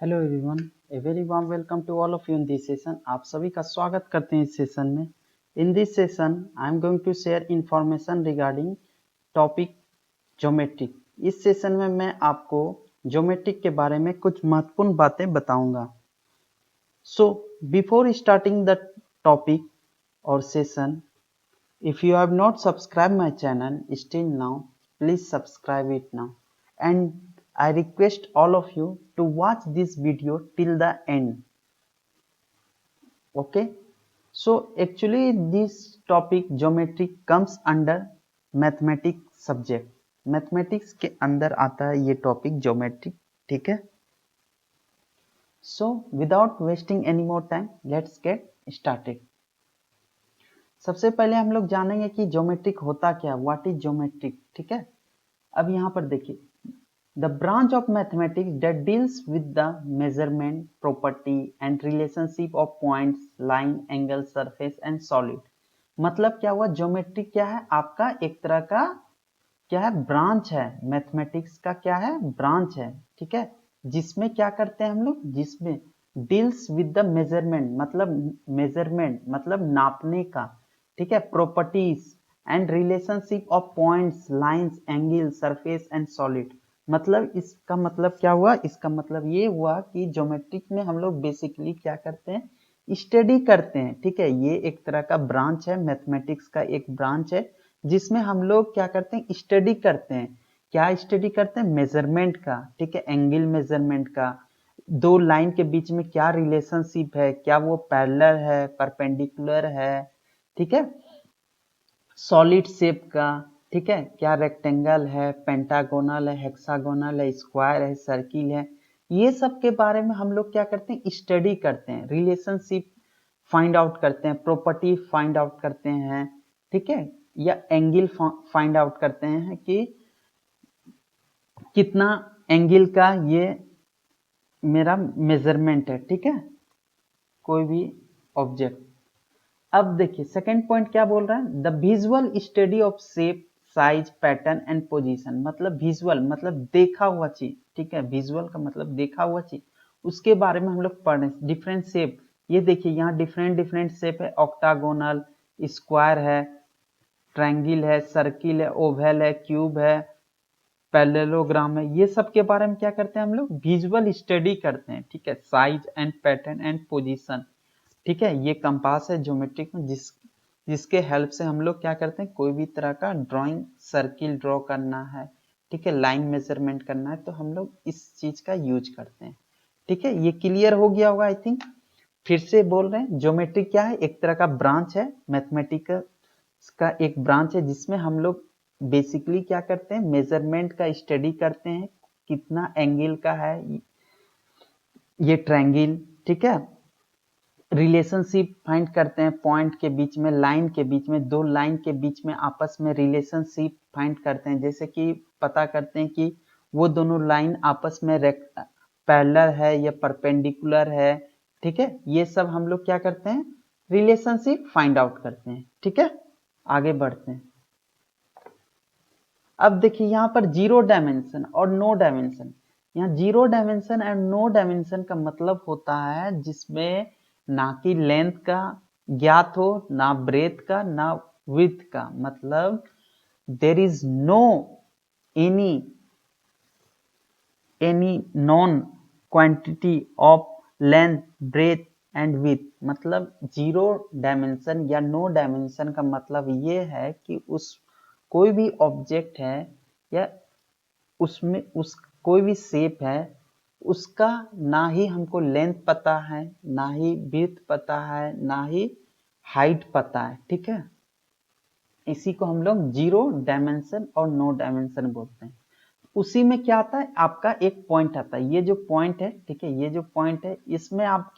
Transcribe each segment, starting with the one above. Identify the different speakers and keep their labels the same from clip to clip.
Speaker 1: Hello everyone, a very warm welcome to all of you in this session. आप सभी का स्वागत करते हैं इस सेशन में। In this session I am going to share information regarding topic geometric. इस सेशन में मैं आपको ज्योमेट्रिक के बारे में कुछ महत्वपूर्ण बातें बताऊंगा। So before starting the topic और session, if you have not subscribed my channel still now, please subscribe it now. And I request all of you to watch this video till the end. Okay? So actually this topic geometry comes under mathematics subject. Mathematics के अंदर आता है ये topic geometry, ठीक है। So without wasting any more time let's get started. सबसे पहले हम लोग जानेंगे कि ज्योमेट्रिक होता क्या, व्हाट इज ज्योमेट्रिक, ठीक है। अब यहाँ पर देखिए, the branch of mathematics that deals with the measurement, property and relationship of points, line, angle, surface and solid. मतलब क्या हुआ, ज्योमेट्रिक क्या है, आपका एक तरह का क्या है, ब्रांच है। मैथमेटिक्स का क्या है, ब्रांच है, ठीक है। जिसमें क्या करते हैं हम लोग, जिसमें डील्स विद द मेजरमेंट मतलब नापने का, ठीक है, properties and relationship of points, lines, angle, surface and solid. मतलब इसका मतलब क्या हुआ, इसका मतलब ये हुआ कि ज्योमेट्रिक में हम लोग बेसिकली क्या करते हैं, स्टडी करते हैं, ठीक है। ये एक तरह का ब्रांच है, मैथमेटिक्स का एक ब्रांच है जिसमें हम लोग क्या करते हैं, स्टडी करते हैं। क्या स्टडी करते हैं, मेजरमेंट का, ठीक है, एंगल मेजरमेंट का, दो लाइन के बीच में क्या रिलेशनशिप है, क्या वो पैरेलल है, परपेंडिकुलर है, ठीक है, सॉलिड शेप का, ठीक है, क्या रेक्टेंगल है, पेंटागोनल है, हेक्सागोनल है, स्क्वायर है, सर्किल है। ये सब के बारे में हम लोग क्या करते हैं, स्टडी करते हैं, रिलेशनशिप फाइंड आउट करते हैं, प्रॉपर्टी फाइंड आउट करते हैं, ठीक है, या एंगल फाइंड आउट करते हैं कि कितना एंगल का ये मेरा मेजरमेंट है, ठीक है, कोई भी ऑब्जेक्ट। अब देखिए सेकंड पॉइंट क्या बोल रहा है, the visual study of shape, size, pattern and position. मतलब विजुअल मतलब देखा हुआ चीज, ठीक है, विजुअल का मतलब देखा हुआ चीज, उसके बारे में हम लोग पढ़ रहे हैं। डिफरेंट शेप, ये देखिए यहाँ डिफरेंट डिफरेंट शेप है, ऑक्टागोनल, स्क्वायर है, ट्रायंगल है, सर्किल है, ओवल है, क्यूब है, पैरेललोग्राम है। ये सब के बारे में क्या करते हैं हम लोग, विजुअल स्टडी करते हैं, ठीक है। Size and pattern and position, ठीक है, ये कंपास है ज्योमेट्रिक में, जिसके हेल्प से हम लोग क्या करते हैं, कोई भी तरह का ड्राइंग, सर्किल ड्रॉ करना है, ठीक है, लाइन मेजरमेंट करना है, तो हम लोग इस चीज का यूज करते हैं, ठीक है। ये क्लियर हो गया होगा आई थिंक। फिर से बोल रहे हैं, ज्योमेट्री क्या है, एक तरह का ब्रांच है, मैथमेटिक्स का एक ब्रांच है, जिसमें हम लोग बेसिकली क्या करते हैं, मेजरमेंट का स्टडी करते हैं, कितना एंगल का है ये ट्रायंगल, ठीक है, रिलेशनशिप फाइंड करते हैं पॉइंट के बीच में, लाइन के बीच में, दो लाइन के बीच में आपस में रिलेशनशिप फाइंड करते हैं, जैसे कि पता करते हैं कि वो दोनों लाइन आपस में पैरेलल है या परपेंडिकुलर है, ठीक है। ये सब हम लोग क्या करते हैं, रिलेशनशिप फाइंड आउट करते हैं, ठीक है। आगे बढ़ते हैं। अब देखिए यहाँ पर जीरो डायमेंशन और नो डायमेंशन। यहाँ zero dimension and no dimension का मतलब होता है जिसमें ना कि लेंथ का ज्ञात हो, ना ब्रेथ का, ना विड्थ का। मतलब there is no any non quantity of length, breadth and width. मतलब जीरो डायमेंशन या नो डायमेंशन का मतलब ये है कि उस कोई भी ऑब्जेक्ट है या उसमें उस कोई भी शेप है, उसका ना ही हमको लेंथ पता है, ना ही विड्थ पता है, ना ही हाइट पता है, ठीक है। इसी को हम लोग जीरो डायमेंशन और नो डायमेंशन बोलते हैं। उसी में क्या आता है, आपका एक पॉइंट आता है, ये जो पॉइंट है, ठीक है, ये जो पॉइंट है, इसमें आप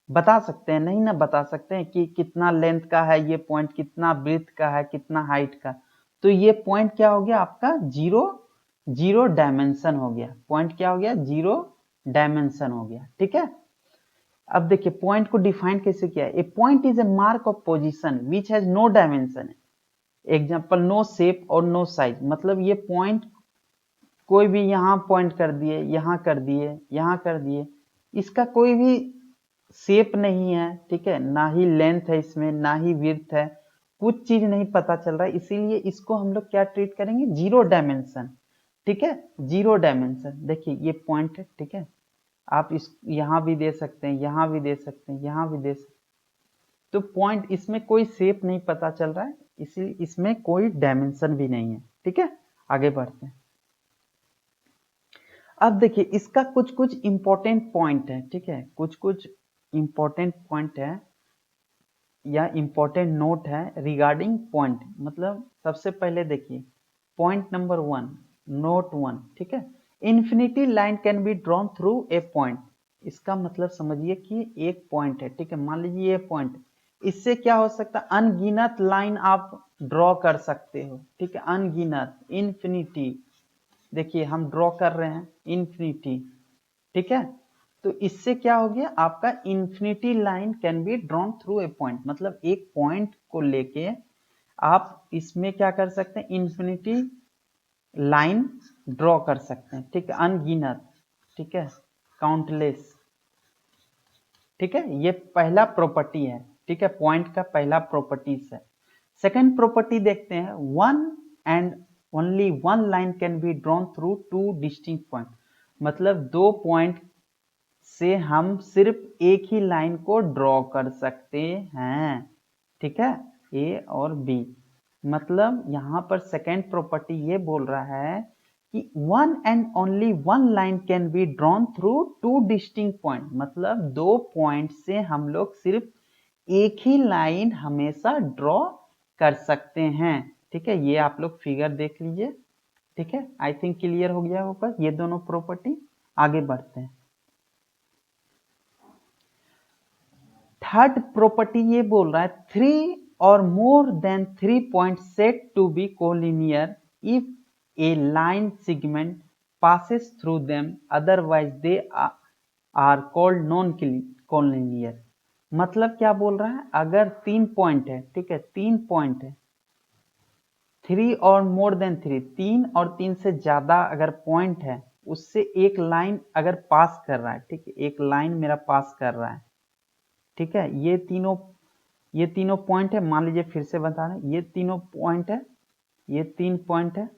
Speaker 1: बता सकते हैं, नहीं ना बता सकते हैं कि कितना लेंथ का है ये पॉइंट, कितना ब्रेथ का है, कितना हाइट का। तो ये पॉइंट क्या हो गया आपका, जीरो जीरो डायमेंशन हो गया। पॉइंट क्या हो गया, जीरो डायमेंशन हो गया, ठीक है। अब देखिए पॉइंट को डिफाइन कैसे किया है, a point is a mark of position which has no dimension. Example, no shape और नो साइज। मतलब ये पॉइंट कोई भी यहाँ पॉइंट कर दिए, यहाँ कर दिए, यहाँ कर दिए, इसका कोई भी शेप नहीं है, ठीक है, ना ही लेंथ है इसमें, ना ही विड्थ है, कुछ चीज नहीं पता चल रहा है, इसीलिए इसको हम लोग क्या ट्रीट करेंगे, जीरो डायमेंशन, ठीक है, जीरो डायमेंशन। देखिए ये पॉइंट है, ठीक है, आप इस यहां भी दे सकते हैं, यहां भी दे सकते हैं, यहां भी दे सकते हैं, तो पॉइंट इसमें कोई शेप नहीं पता चल रहा है, इसलिए इसमें कोई डायमेंशन भी नहीं है, ठीक है। आगे बढ़ते हैं। अब देखिए इसका कुछ कुछ इंपॉर्टेंट पॉइंट है, ठीक है, कुछ कुछ इंपॉर्टेंट पॉइंट है या इंपॉर्टेंट नोट है रिगार्डिंग पॉइंट। मतलब सबसे पहले देखिए पॉइंट नंबर 1, नोट 1, ठीक है, infinity line can be drawn through a point. इसका मतलब समझिए कि एक पॉइंट है, ठीक है, मान लीजिए ये पॉइंट, इससे क्या हो सकता है, अनगिनत लाइन आप ड्रॉ कर सकते हो, ठीक है, अनगिनत, इन्फिनिटी। देखिए हम ड्रॉ कर रहे हैं इन्फिनिटी, ठीक है, तो इससे क्या हो गया, आपका infinity line can be drawn through a point, मतलब एक पॉइंट को लेके आप इसमें क्या कर सकते हैं, इन्फिनिटी लाइन ड्रॉ कर सकते हैं, ठीक है, अनगिनत, ठीक है, काउंटलेस, ठीक है, ये पहला प्रॉपर्टी है, ठीक है, पॉइंट का पहला प्रॉपर्टीज है। सेकंड प्रॉपर्टी देखते हैं, one and only one line can be drawn through two distinct point, मतलब दो पॉइंट से हम सिर्फ एक ही लाइन को ड्रॉ कर सकते हैं, ठीक है, ए और बी। मतलब यहां पर सेकेंड प्रॉपर्टी ये बोल रहा है कि one and only one line can be drawn through two distinct point, मतलब दो पॉइंट से हम लोग सिर्फ एक ही लाइन हमेशा ड्रॉ कर सकते हैं, ठीक है, ये आप लोग फिगर देख लीजिए, ठीक है, आई थिंक क्लियर हो गया होगा ये दोनों प्रॉपर्टी। आगे बढ़ते हैं। थर्ड प्रॉपर्टी ये बोल रहा है, थ्री और more than 3 point set to be collinear if a line segment passes through them, otherwise they are called non collinear. मतलब क्या बोल रहा है, अगर 3 पॉइंट है, ठीक है, 3 पॉइंट है, 3 और मोर देन 3, 3 और 3 से ज्यादा अगर पॉइंट है, उससे एक लाइन अगर पास कर रहा है, ठीक है, एक लाइन मेरा पास कर रहा है, ठीक है, ये तीनों पॉइंट है, मान लीजिए फिर से बता रहे हैं, ये तीनों पॉइंट है, ये 3 पॉइंट है,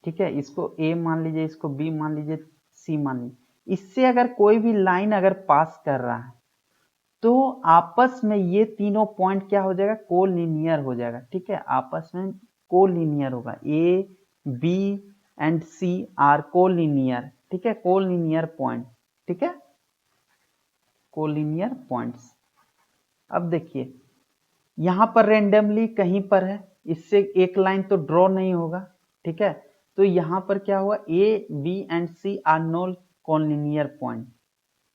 Speaker 1: ठीक है, इसको ए मान लीजिए, इसको बी मान लीजिए, सी मान लीजिए, इससे अगर कोई भी लाइन अगर पास कर रहा है तो आपस में ये तीनों पॉइंट क्या हो जाएगा, कोलिनियर हो जाएगा, ठीक है, आपस में कोलिनियर होगा, A B and C are collinear, ठीक है, कोलिनियर पॉइंट, ठीक है, कोलिनियर पॉइंट्स। अब देखिए यहां पर रेंडमली कहीं पर है, इससे एक लाइन तो ड्रॉ नहीं होगा, ठीक है, तो यहां पर क्या हुआ, A B and C are no collinear point,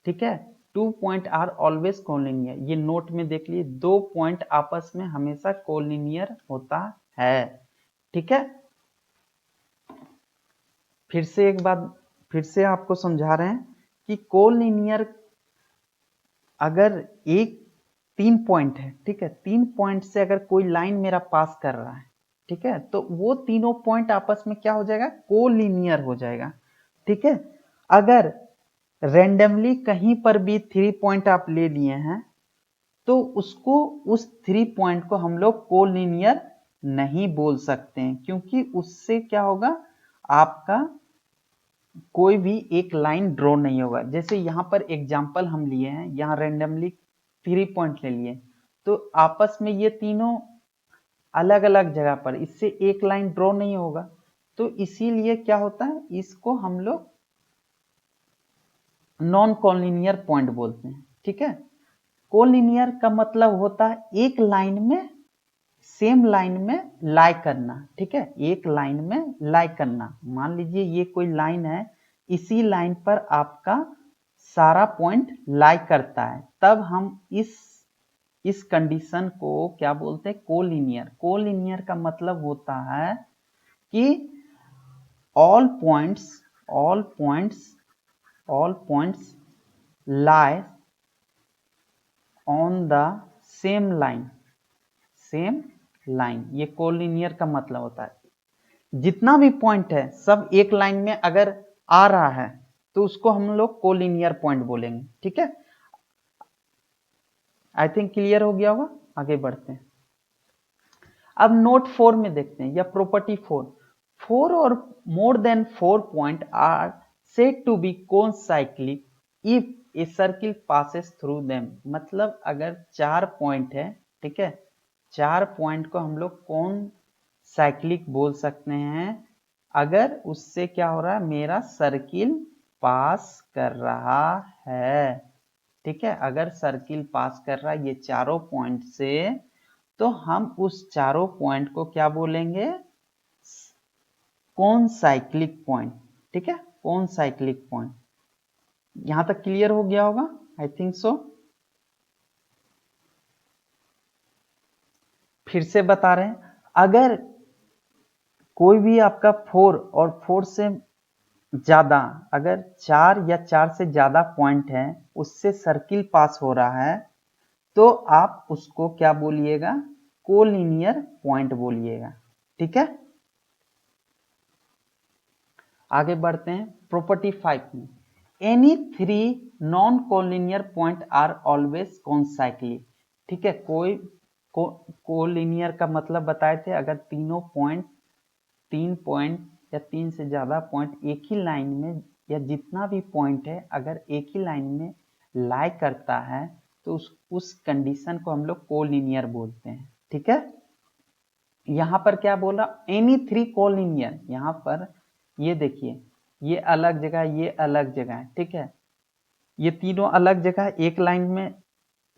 Speaker 1: ठीक है, 2 पॉइंट आर ऑलवेज कॉलिनियर, ये नोट में देख लीजिए, 2 पॉइंट आपस में हमेशा कॉलिनियर होता है, ठीक है। फिर से एक बात फिर से आपको समझा रहे हैं कि कॉलिनियर अगर एक 3 पॉइंट है, ठीक है, 3 पॉइंट से अगर कोई लाइन मेरा पास कर रहा है, ठीक है, तो वो तीनों पॉइंट आपस में क्या हो जाएगा, कोलिनियर हो जाएगा, ठीक है। अगर रेंडमली कहीं पर भी 3 पॉइंट आप ले लिए हैं तो उसको उस 3 पॉइंट को हम लोग कोलिनियर नहीं बोल सकते हैं, क्योंकि उससे क्या होगा, आपका कोई भी एक लाइन ड्रॉ नहीं होगा। जैसे यहाँ पर एग्जाम्पल हम लिए हैं, यहाँ रेंडमली 3 पॉइंट ले लिए, तो आपस में ये तीनों अलग अलग जगह पर, इससे एक लाइन ड्रॉ नहीं होगा, तो इसीलिए क्या होता है, इसको हम लोग नॉन कॉलिनियर पॉइंट बोलते हैं, ठीक है। कोलिनियर का मतलब होता है एक लाइन में, सेम लाइन में लाई करना, ठीक है, एक लाइन में लाई करना। मान लीजिए ये कोई लाइन है, इसी लाइन पर आपका सारा पॉइंट लाई करता है, तब हम इस कंडीशन को क्या बोलते हैं, कोलिनियर। कोलिनियर का मतलब होता है कि all points all points all points lie on the same line, ये कोलिनियर का मतलब होता है। जितना भी पॉइंट है सब एक लाइन में अगर आ रहा है, तो उसको हम लोग कोलिनियर पॉइंट बोलेंगे, ठीक है। आई थिंक क्लियर हो गया होगा, आगे बढ़ते हैं। अब नोट 4 में देखते हैं, या प्रॉपर्टी 4 और more than 4 point are said to be concyclic if a circle passes through them. मतलब अगर 4 पॉइंट है, ठीक है, 4 पॉइंट को हम लोग कौन साइक्लिक बोल सकते हैं अगर उससे क्या हो रहा है, मेरा सर्किल पास कर रहा है, ठीक है। अगर सर्किल पास कर रहा है ये चारों पॉइंट से, तो हम उस चारों पॉइंट को क्या बोलेंगे, कौन साइक्लिक पॉइंट, ठीक है, कौन साइक्लिक पॉइंट। यहां तक क्लियर हो गया होगा, आई थिंक सो। फिर से बता रहे हैं, अगर कोई भी आपका 4 और 4 से ज्यादा, अगर 4 या 4 से ज्यादा पॉइंट है उससे सर्किल पास हो रहा है, तो आप उसको क्या बोलिएगा, कोलिनियर पॉइंट बोलिएगा, ठीक है। आगे बढ़ते हैं प्रॉपर्टी 5 में। Any 3 non collinear point are always concyclic, ठीक है। कोलिनियर का मतलब बताए थे, अगर तीनों पॉइंट, 3 पॉइंट या 3 से ज्यादा पॉइंट एक ही लाइन में, या जितना भी पॉइंट है अगर एक ही लाइन में लाई करता है, तो उस कंडीशन को हम लोग कोलिनियर बोलते हैं, ठीक है। यहां पर क्या बोल रहा, एनी 3 कोलिनियर, यहां पर ये देखिए, ये अलग जगह, ये अलग जगह है, ठीक है। ये तीनों अलग जगह एक लाइन में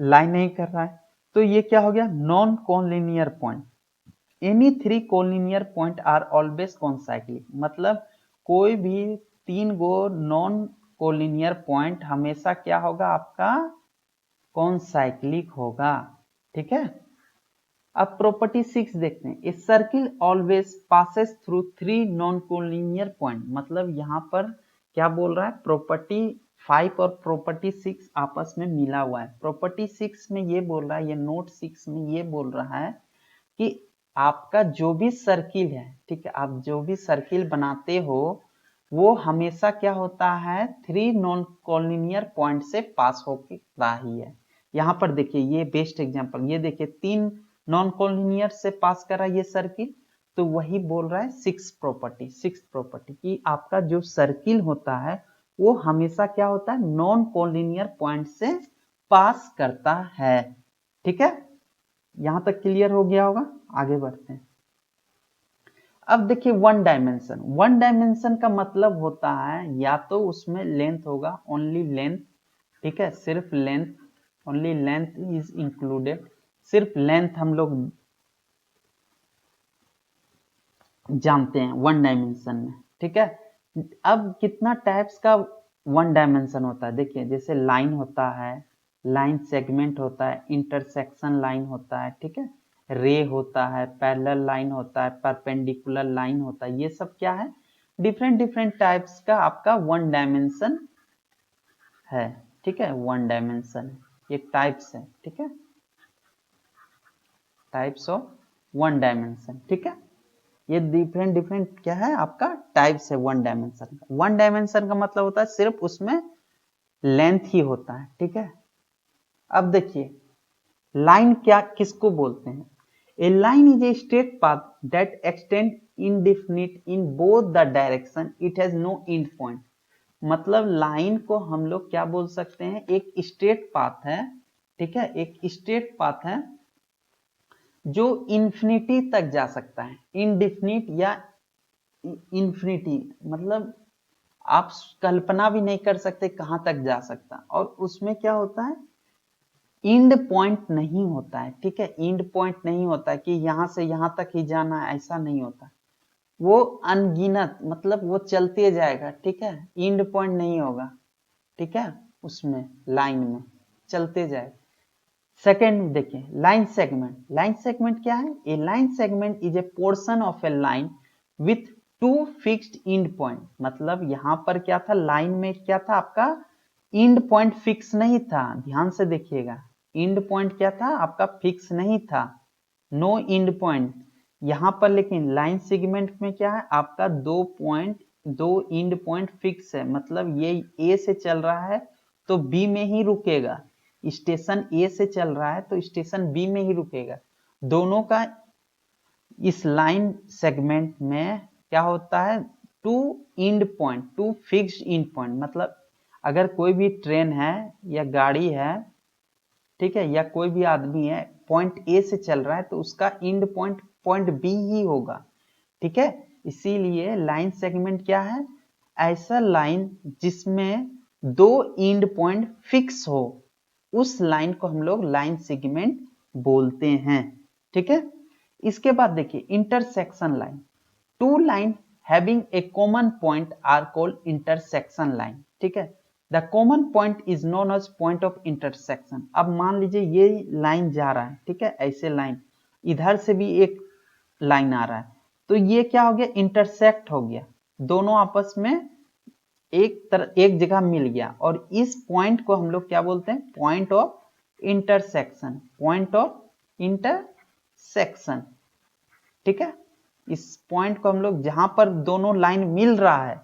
Speaker 1: लाइन नहीं कर रहा है, तो ये क्या हो गया, non collinear point. Any 3 collinear point are always concyclic, मतलब कोई भी 3 गो नॉन कोलिनियर पॉइंट हमेशा क्या होगा, आपका कॉन्साइक्लिक होगा, ठीक है। अब प्रॉपर्टी 6 देखते हैं। A circle always passes through 3 non collinear point, मतलब यहां पर क्या बोल रहा है, प्रॉपर्टी 5 और प्रॉपर्टी 6 आपस में मिला हुआ है। प्रॉपर्टी 6 में ये बोल रहा है, ये नोट 6 में ये बोल रहा है कि आपका जो भी सर्किल है, ठीक है, आप जो भी सर्किल बनाते हो वो हमेशा क्या होता है, 3 नॉन कोलिनियर पॉइंट से पास होकर रही है। यहां पर देखिए, ये बेस्ट एग्जांपल, ये देखिए 3 नॉन कोलिनियर से पास कर रहा है ये सर्किल, तो वही बोल रहा है सिक्स प्रॉपर्टी कि आपका जो सर्किल होता है वो हमेशा क्या होता है, नॉन कोलिनियर पॉइंट से पास करता है, ठीक है। यहां तक क्लियर हो गया होगा, आगे बढ़ते हैं। अब देखिए वन डायमेंशन का मतलब होता है या तो उसमें लेंथ होगा, ओनली लेंथ, ठीक है, सिर्फ length, only length is included, सिर्फ लेंथ हम लोग जानते हैं वन डायमेंशन में, ठीक है। अब कितना टाइप्स का वन डायमेंशन होता है, देखिए जैसे लाइन होता है, लाइन सेगमेंट होता है, इंटरसेक्शन लाइन होता है, ठीक है, रे होता है, पैरेलल लाइन होता है, परपेंडिकुलर लाइन होता है, ये सब क्या है, डिफरेंट डिफरेंट टाइप्स का आपका वन डायमेंशन है, ठीक है। वन डायमेंशन ये टाइप्स है, ठीक है, टाइप्स ऑफ वन डायमेंशन, ठीक है। ये डिफरेंट डिफरेंट क्या है, आपका टाइप्स है वन डायमेंशन का। वन डायमेंशन का मतलब होता है सिर्फ उसमें लेंथ ही होता है, ठीक है। अब देखिए लाइन क्या किसको बोलते हैं, a line is a straight path that extend indefinite in both the direction, it has no end point. मतलब लाइन को हम लोग क्या बोल सकते हैं, एक स्ट्रेट पाथ है, ठीक है, एक स्ट्रेट पाथ है जो इंफिनिटी तक जा सकता है, इनडिफिनिट या इंफिनिटी, मतलब आप कल्पना भी नहीं कर सकते कहां तक जा सकता, और उसमें क्या होता है, इंड पॉइंट नहीं होता है, ठीक है, इंड पॉइंट नहीं होता है कि यहां से यहां तक ही जाना है, ऐसा नहीं होता, वो अनगिनत, मतलब वो चलते जाएगा, ठीक है, इंड पॉइंट नहीं होगा, ठीक है, उसमें लाइन में चलते जाएगा। सेकेंड देखिए लाइन सेगमेंट क्या है, a line segment is a portion of a line with two fixed end point, मतलब यहां पर क्या था, लाइन में क्या था आपका, इंड पॉइंट फिक्स नहीं था, ध्यान से देखिएगा, इंड पॉइंट क्या था आपका, फिक्स नहीं था, नो इंड पॉइंट। यहां पर लेकिन लाइन सेगमेंट में क्या है, आपका 2 पॉइंट दो इंड पॉइंट फिक्स है, मतलब ये ए से चल रहा है तो बी में ही रुकेगा, स्टेशन ए से चल रहा है तो स्टेशन बी में ही रुकेगा। दोनों का इस लाइन सेगमेंट में क्या होता है, two end point, two fixed end point, मतलब अगर कोई भी ट्रेन है या गाड़ी है, ठीक है, या कोई भी आदमी है, पॉइंट ए से चल रहा है तो उसका इंड पॉइंट पॉइंट बी ही होगा, ठीक है। इसीलिए लाइन सेगमेंट क्या है, ऐसा लाइन जिसमें दो इंड पॉइंट फिक्स हो, उस लाइन को हम लोग लाइन सेगमेंट बोलते हैं, ठीक है। इसके बाद देखिए intersection line, two line having a common point are called intersection line, ठीक है। The common point is known as point of intersection. अब मान लीजिए ये लाइन जा रहा है, ठीक है, ऐसे लाइन, इधर से भी एक लाइन आ रहा है, तो ये क्या हो गया, इंटरसेक्ट हो गया, दोनों आपस में एक जगह मिल गया, और इस पॉइंट को हम लोग क्या बोलते हैं, point of intersection, point of intersection, ठीक है। इस पॉइंट को हम लोग जहां पर दोनों लाइन मिल रहा है,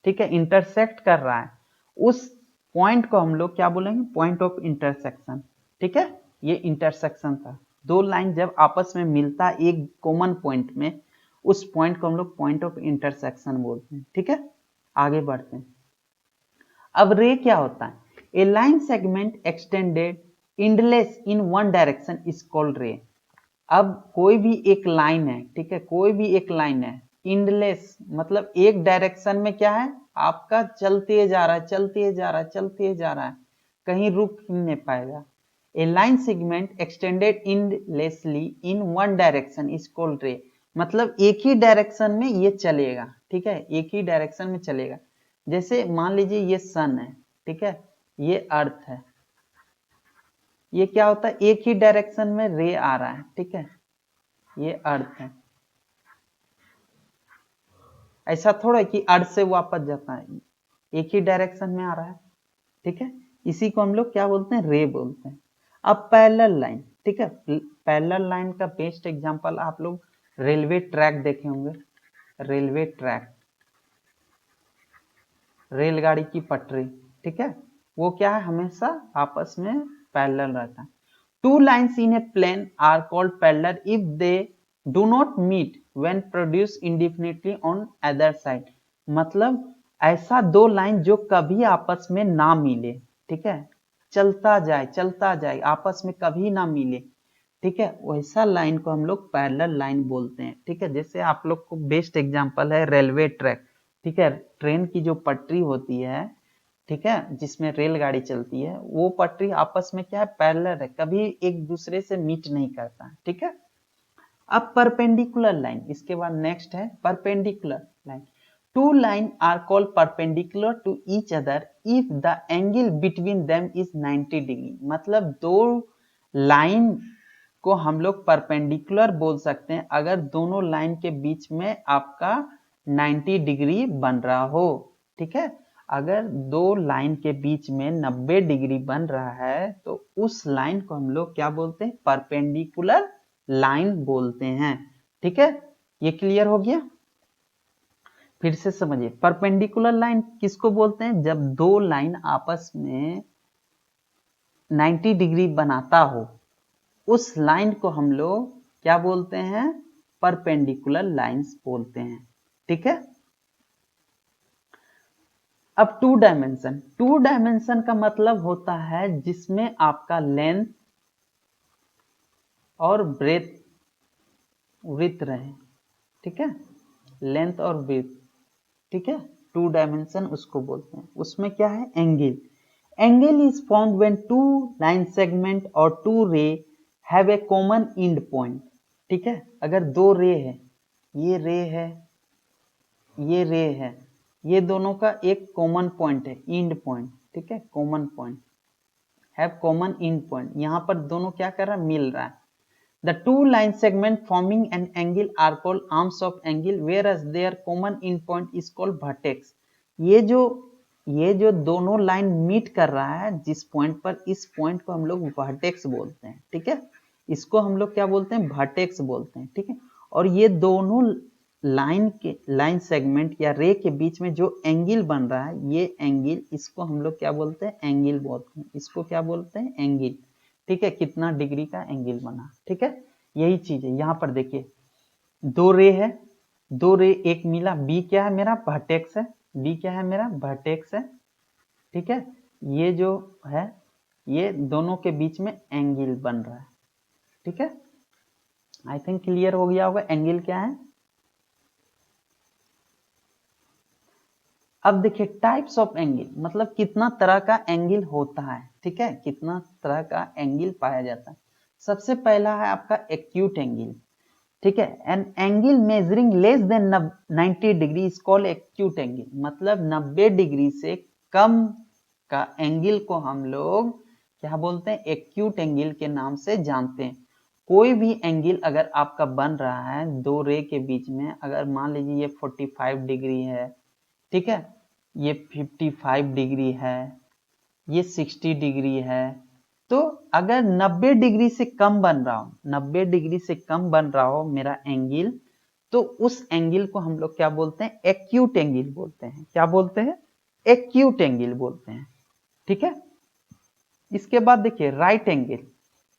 Speaker 1: ठीक है, इंटरसेक्ट कर रहा है, उस पॉइंट को हम लोग क्या बोलेंगे, पॉइंट ऑफ इंटरसेक्शन, ठीक है। ये इंटरसेक्शन था, दो लाइन जब आपस में मिलता है एक कॉमन पॉइंट में, उस पॉइंट को हम लोग पॉइंट ऑफ इंटरसेक्शन बोलते हैं, ठीक है। आगे बढ़ते हैं। अब रे क्या होता है, a line segment extended endless in one direction is called ray. अब कोई भी एक लाइन है, ठीक है, कोई भी एक लाइन है, इंडलेस मतलब एक डायरेक्शन में क्या है, आपका चलते जा रहा है, चलते जा रहा है, चलते जा रहा है, कहीं रुक नहीं पाएगा। A line segment extended endlessly in one direction is called ray, मतलब एक ही डायरेक्शन में ये चलेगा, ठीक है, एक ही डायरेक्शन में चलेगा। जैसे मान लीजिए ये सन है, ठीक है, ये अर्थ है, ये क्या होता है, एक ही डायरेक्शन में रे आ रहा है, ठीक है, ये अर्थ है, ऐसा थोड़ा है कि अर्थ से वापस जाता है, एक ही डायरेक्शन में आ रहा है, ठीक है। इसी को हम लोग क्या बोलते हैं, रे बोलते हैं। अब पैरेलल लाइन, ठीक है, पैरेलल लाइन का बेस्ट एग्जांपल आप लोग रेलवे ट्रैक देखे होंगे, रेलवे ट्रैक, रेलगाड़ी की पटरी, ठीक है, वो क्या है, हमेशा आपस में पैरेलल रहता है। Two lines in a plane are called parallel if they do not meet when produce indefinitely on other side, मतलब ऐसा दो लाइन जो कभी आपस में ना मिले, ठीक है, चलता जाए आपस में कभी ना मिले, ठीक है, वैसा लाइन को हम लोग पैरेलल लाइन बोलते हैं, ठीक है। जैसे आप लोग को बेस्ट एग्जांपल है रेलवे ट्रैक, ठीक है, ट्रेन की जो पटरी होती है, ठीक है, जिसमें रेलगाड़ी चलती है, वो पटरी आपस में क्या है, पैरेलल है, कभी एक दूसरे से मीट नहीं करता, ठीक है। अब परपेंडिकुलर लाइन, इसके बाद नेक्स्ट है perpendicular line. Two line are called perpendicular to each other if the angle between them is 90 degree, मतलब दो लाइन को हम लोग परपेंडिकुलर बोल सकते हैं अगर दोनों लाइन के बीच में आपका 90 डिग्री बन रहा हो, ठीक है। अगर दो लाइन के बीच में 90 डिग्री बन रहा है तो उस लाइन को हम लोग क्या बोलते हैं, परपेंडिकुलर लाइन बोलते हैं, ठीक है। ये क्लियर हो गया, फिर से समझिए, परपेंडिकुलर लाइन किसको बोलते हैं, जब दो लाइन आपस में 90 डिग्री बनाता हो, उस लाइन को हम लोग क्या बोलते हैं, परपेंडिकुलर लाइंस बोलते हैं, ठीक है। अब टू डायमेंशन का मतलब होता है जिसमें आपका लेंथ और विड्थ रहे, ठीक है, लेंथ और विड्थ, ठीक है, टू डायमेंशन उसको बोलते हैं। उसमें क्या है, angle is found when two line segment और two ray have a common end point, ठीक है। अगर दो रे है, ये रे है, ये रे है, ये दोनों का एक कॉमन पॉइंट है, एंड पॉइंट, ठीक है, common point, have common end point, यहां पर दोनों क्या कर रहा है, मिल रहा है। The two line segment forming an angle are called arms of angle, whereas their common end point is called vertex. ये जो दोनों लाइन मीट कर रहा है जिस पॉइंट पर, इस पॉइंट को हम लोग वर्टेक्स बोलते हैं, ठीक है। इसको हम लोग क्या बोलते हैं, वर्टेक्स बोलते हैं, ठीक है। और ये दोनों लाइन सेगमेंट या रे के बीच में जो एंगल बन रहा है, ये एंगल, इसको हम लोग क्या बोलते हैं? एंगल बोलते हैं। इसको क्या बोलते हैं? एंगल। ठीक है, कितना डिग्री का एंगल बना। ठीक है, यही चीज है। यहाँ पर देखिए दो रे है, दो रे एक मिला, बी क्या है मेरा? वर्टेक्स है। बी क्या है मेरा? वर्टेक्स है। ठीक है, ये जो है ये दोनों के बीच में एंगल बन रहा है। ठीक है, आई थिंक क्लियर हो गया होगा एंगल क्या है। अब देखिए टाइप्स ऑफ एंगल, मतलब कितना तरह का एंगल होता है। ठीक है, कितना तरह का एंगल पाया जाता है। सबसे पहला है आपका एक्यूट एंगल। ठीक है, an angle measuring less than 90 degree is called acute angle. मतलब 90 डिग्री से कम का एंगल को हम लोग क्या बोलते हैं? एक्यूट एंगल के नाम से जानते हैं। कोई भी एंगल अगर आपका बन रहा है दो रे के बीच में, अगर मान लीजिए ये 45 डिग्री है, ठीक है, ये 55 डिग्री है, ये 60 डिग्री है, तो अगर 90 डिग्री से कम बन रहा हो, 90 डिग्री से कम बन रहा हो मेरा एंगल, तो उस एंगल को हम लोग क्या बोलते हैं? एक्यूट एंगल बोलते हैं। क्या बोलते हैं? एक्यूट एंगल बोलते हैं। ठीक है, इसके बाद देखिए right angle.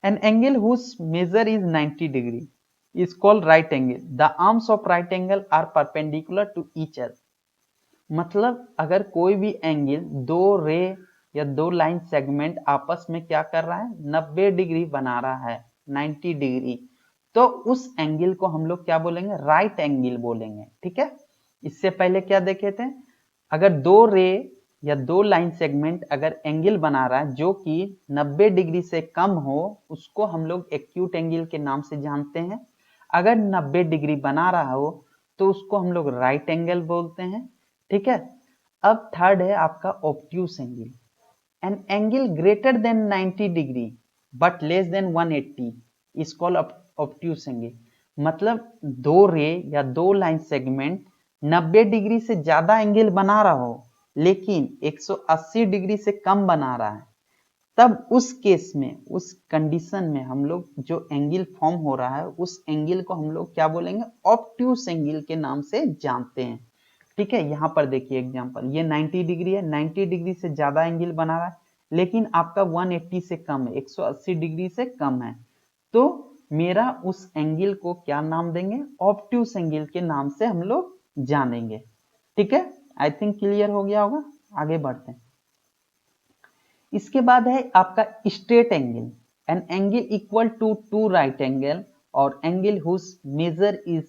Speaker 1: An angle whose measure is 90 degree is called right angle. The arms of right angle are perpendicular to each other. मतलब अगर कोई भी एंगल दो रे या दो लाइन सेगमेंट आपस में क्या कर रहा है? 90 डिग्री बना रहा है, 90 डिग्री, तो उस एंगल को हम लोग क्या बोलेंगे? राइट एंगल बोलेंगे। ठीक है, इससे पहले क्या देखे थे? अगर दो रे या दो लाइन सेगमेंट अगर एंगल बना रहा है जो कि 90 डिग्री से कम हो, उसको हम लोग एक्यूट एंगल के नाम से जानते हैं। अगर 90 डिग्री बना रहा हो तो उसको हम लोग राइट एंगल बोलते हैं। ठीक है, अब थर्ड है आपका obtuse angle. An angle greater than 90 degree but less than 180 is called obtuse angle. मतलब दो रे या दो लाइन सेगमेंट 90 डिग्री से ज्यादा एंगल बना रहा हो लेकिन 180 डिग्री से कम बना रहा है, तब उस केस में, उस कंडीशन में हम लोग जो एंगल फॉर्म हो रहा है उस एंगल को हम लोग क्या बोलेंगे? ऑब्ट्यूस एंगल के नाम से जानते हैं। ठीक है, यहाँ पर देखिए एग्जांपल, ये 90 डिग्री है, 90 डिग्री से ज्यादा एंगल बना रहा है लेकिन आपका 180 से कम है, 180 डिग्री से कम है, तो मेरा उस एंगल को क्या नाम देंगे? ऑब्ट्यूस एंगल के नाम से हम लोग जानेंगे। ठीक है, आई थिंक क्लियर हो गया होगा। आगे बढ़ते हैं। इसके बाद है आपका straight angle. An angle equal to two right angle और angle whose measure is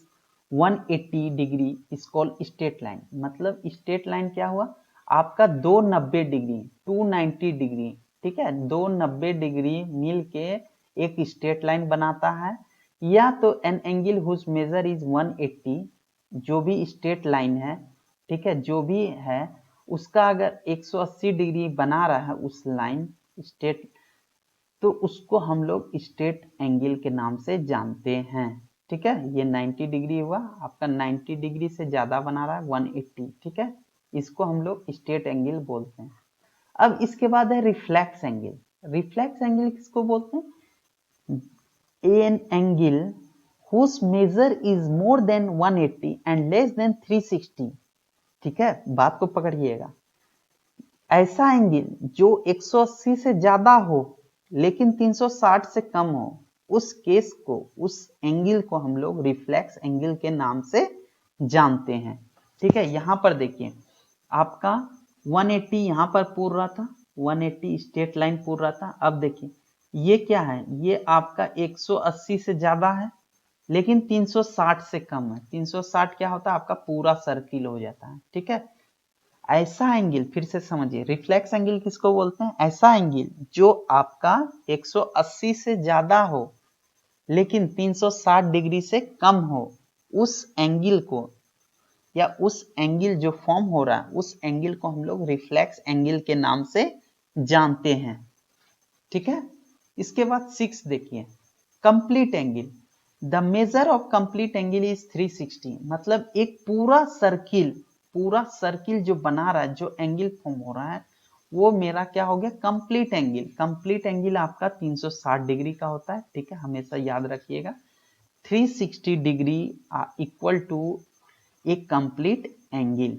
Speaker 1: 180 degree is called straight line. मतलब स्ट्रेट लाइन क्या हुआ? आपका दो 90 डिग्री, 290 डिग्री, ठीक है, दो 90 डिग्री मिल के एक स्ट्रेट लाइन बनाता है। या तो an angle whose measure is 180, जो भी स्ट्रेट लाइन है, ठीक है, जो भी है उसका अगर 180 डिग्री बना रहा है उस लाइन स्ट्रेट, तो उसको हम लोग स्ट्रेट एंगल के नाम से जानते हैं। ठीक है, ये 90 डिग्री हुआ आपका, 90 डिग्री से ज्यादा बना रहा है 180, ठीक है, इसको हम लोग स्ट्रेट एंगल बोलते हैं। अब इसके बाद है रिफ्लेक्स एंगल। रिफ्लेक्स एंगल किसको बोलते हैं? An angle whose measure is more than 180 and less than 360। ठीक है, बात को पकड़िएगा। ऐसा एंगल जो 180 से ज्यादा हो लेकिन 360 से कम हो, उस केस को, उस एंगल को हम लोग रिफ्लेक्स एंगल के नाम से जानते हैं। ठीक है, यहां पर देखिए आपका 180 यहां पर पूर रहा था, 180 स्ट्रेट लाइन पूर रहा था। अब देखिए ये क्या है? ये आपका 180 से ज्यादा है लेकिन 360 से कम है। 360 क्या होता है? आपका पूरा सर्किल हो जाता है। ठीक है, ऐसा एंगल, फिर से समझिए, रिफ्लेक्स एंगल किसको बोलते हैं? ऐसा एंगल जो आपका 180 से ज्यादा हो लेकिन 360 डिग्री से कम हो, उस एंगल को, या उस एंगल जो फॉर्म हो रहा है उस एंगल को हम लोग रिफ्लेक्स एंगल के नाम से जानते हैं। ठीक है, इसके बाद 6 देखिए, complete angle. The measure of complete angle is 360। मतलब एक पूरा सर्किल, पूरा सर्किल जो बना रहा है, जो एंगल फॉर्म हो रहा है, वो मेरा क्या हो गया? Complete angle. कंप्लीट एंगल आपका 360 डिग्री का होता है। ठीक है, हमेशा याद रखिएगा। 360 डिग्री इक्वल टू एक कंप्लीट एंगल।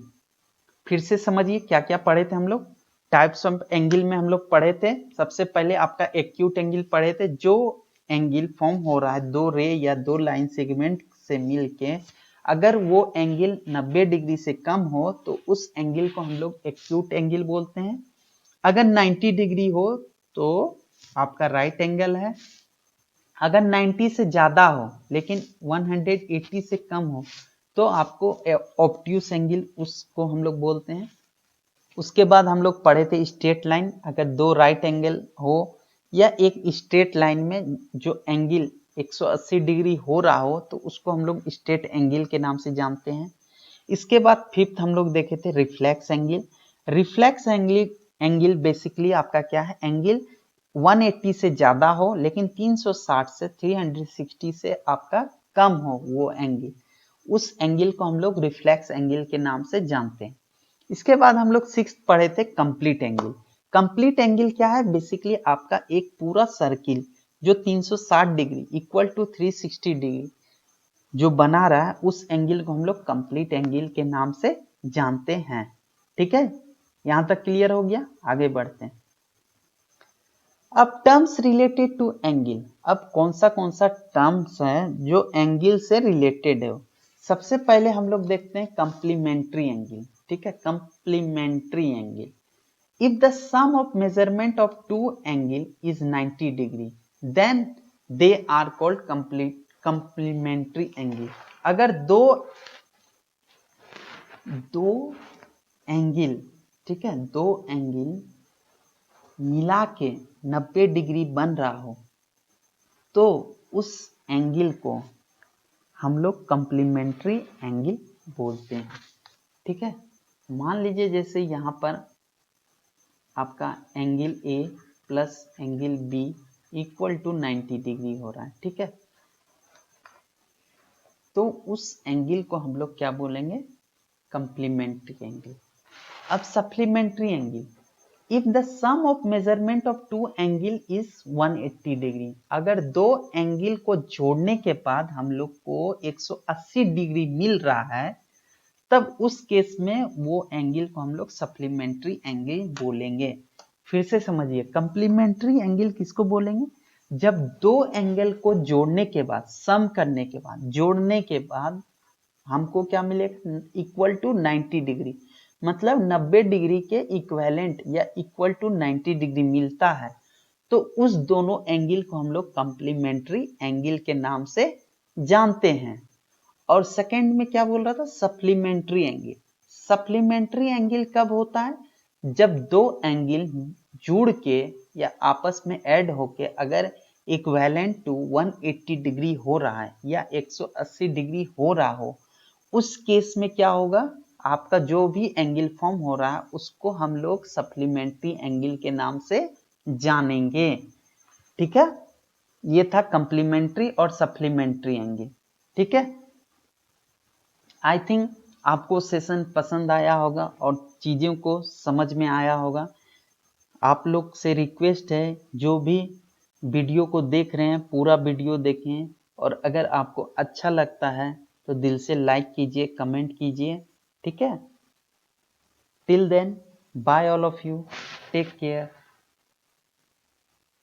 Speaker 1: फिर से समझिए क्या क्या पढ़े थे हम लोग। टाइप्स ऑफ एंगल में हम लोग पढ़े थे, सबसे पहले आपका एक्यूट एंगल पढ़े थे, जो एंगल फॉर्म हो रहा है दो रे या दो लाइन सेगमेंट से मिलके, अगर वो एंगल 90 डिग्री से कम हो तो उस एंगल को हम लोग एक्यूट एंगल बोलते हैं। अगर 90 डिग्री हो तो आपका राइट एंगल है। अगर 90 से ज्यादा हो लेकिन 180 से कम हो तो आपको ऑब्ट्यूस एंगल उसको हम लोग बोलते हैं। उसके बाद हम लोग पढ़े थे स्ट्रेट लाइन, अगर दो राइट एंगल हो या एक स्ट्रेट लाइन में जो एंगल 180 डिग्री हो रहा हो तो उसको हम लोग स्ट्रेट एंगल के नाम से जानते हैं। इसके बाद फिफ्थ हम लोग देखे थे reflex angle. Reflex angle basically आपका क्या है, एंगल 180 से ज्यादा हो लेकिन 360 से 360 से आपका कम हो वो एंगल, उस एंगल को हम लोग रिफ्लेक्स एंगल के नाम से जानते हैं। इसके बाद हम लोग सिक्स्थ पढ़े थे कंप्लीट एंगल। कंप्लीट एंगल क्या है, बेसिकली आपका एक पूरा सर्किल जो 360 डिग्री इक्वल टू 360 डिग्री जो बना रहा है उस एंगल को हम लोग कंप्लीट एंगल के नाम से जानते हैं। ठीक है, यहां तक क्लियर हो गया, आगे बढ़ते हैं। अब टर्म्स रिलेटेड टू एंगल, अब कौन सा टर्म्स है जो एंगल से रिलेटेड है। सबसे पहले हम लोग देखते हैं कंप्लीमेंट्री एंगल। ठीक है, complementary angle, if the sum of measurement of two angle is 90 degree then they are called complementary angle। अगर दो एंगल, ठीक है, दो एंगल मिला के 90 डिग्री बन रहा हो तो उस एंगल को हम लोग कंप्लीमेंट्री एंगल बोलते हैं। ठीक है, मान लीजिए जैसे यहां पर आपका angle A plus angle B equal to 90 degree हो रहा है। ठीक है, तो उस एंगल को हम लोग क्या बोलेंगे, कंप्लीमेंट्री एंगल। अब supplementary angle, if the sum of measurement of two angle is 180 degree, अगर दो एंगल को जोड़ने के बाद हम लोग को 180 डिग्री मिल रहा है तब उस केस में वो एंगल को हम लोग सप्लीमेंट्री एंगल बोलेंगे। फिर से समझिए, कंप्लीमेंट्री एंगल किसको बोलेंगे, जब दो एंगल को जोड़ने के बाद, सम करने के बाद, जोड़ने के बाद हमको क्या मिलेगा, इक्वल टू 90 डिग्री, मतलब 90 डिग्री के इक्विवेलेंट या इक्वल टू 90 डिग्री मिलता है तो उस दोनों एंगल को हम लोग कंप्लीमेंट्री एंगल के नाम से जानते हैं। और सेकंड में क्या बोल रहा था, सप्लीमेंट्री एंगल। सप्लीमेंट्री एंगल कब होता है, जब दो एंगल जुड़ के या आपस में ऐड होके अगर इक्विवेलेंट टू 180 डिग्री हो रहा है या 180 डिग्री हो रहा हो, उस केस में क्या होगा, आपका जो भी एंगल फॉर्म हो रहा है उसको हम लोग सप्लीमेंट्री एंगल के नाम से जानेंगे। ठीक है, ये था कंप्लीमेंट्री और सप्लीमेंट्री एंगल। ठीक है, आई थिंक आपको सेशन पसंद आया होगा और चीज़ों को समझ में आया होगा। आप लोग से रिक्वेस्ट है, जो भी वीडियो को देख रहे हैं पूरा वीडियो देखें, और अगर आपको अच्छा लगता है तो दिल से लाइक कीजिए, कमेंट कीजिए। ठीक है, till then bye all of you, take care.